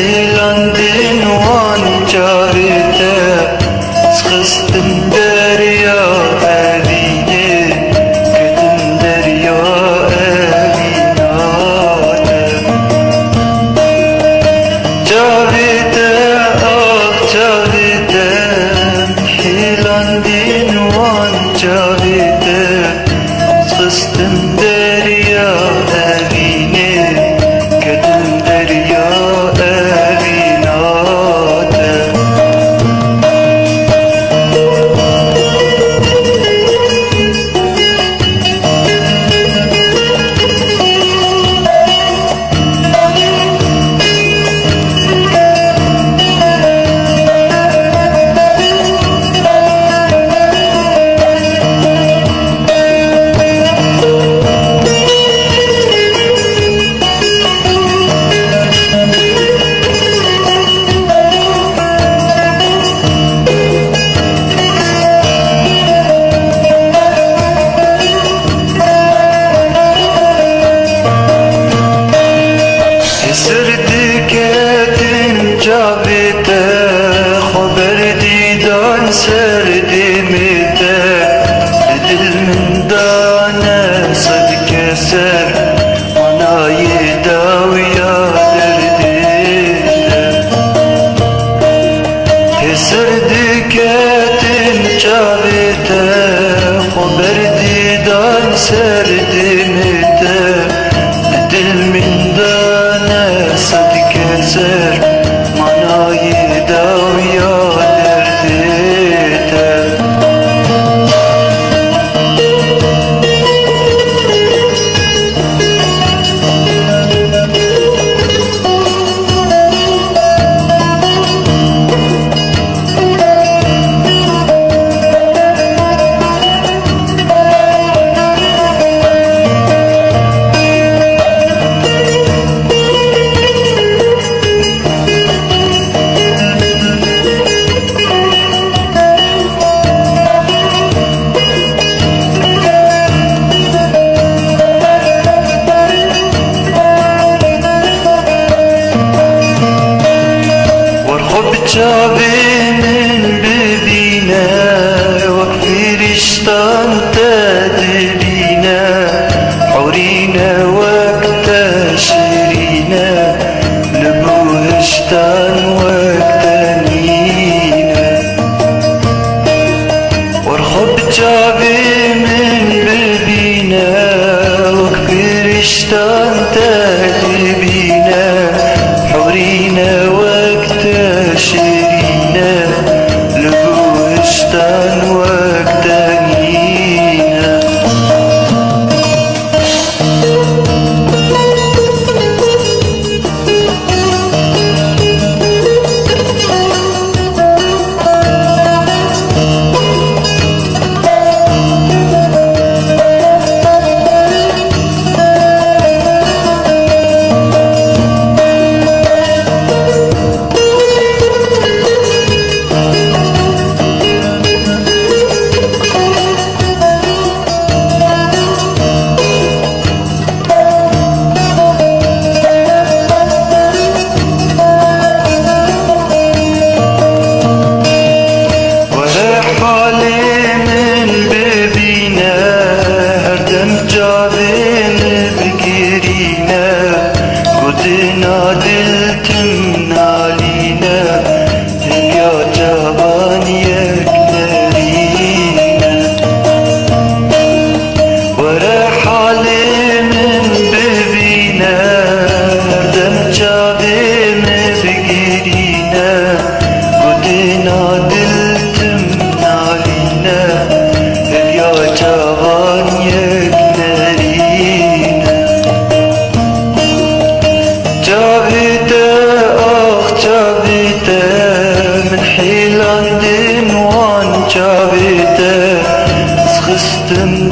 حيلاندين وانجارته سخستم دريا أبيني كتم دريا أبيناته جابته جابته حيلاندين وانجارته سخستم دريا أبيني كتم دريا جابته خبر ديدان سردمته دل من دانه صدق سر انا يداويا دردته سردكتن جابته خبر ديدان سردمته دل من دانه صدق سر داويا دردته جابين ببينا وفرشتان تدبينا حورينا وقت شرينا لبوهشتان وقت نينا ورخب جابين ببينا وفرشتان تدبينا حورينا وقت شرينا لبوشتان وقت نينا جابين بكرينا قدنا دلتم نالينا يا جبان يكترينا ورحال من ببينا دم جابين بكرينا قدنا دلتم نالينا يا جبان حيلاندين وان جابته سخستم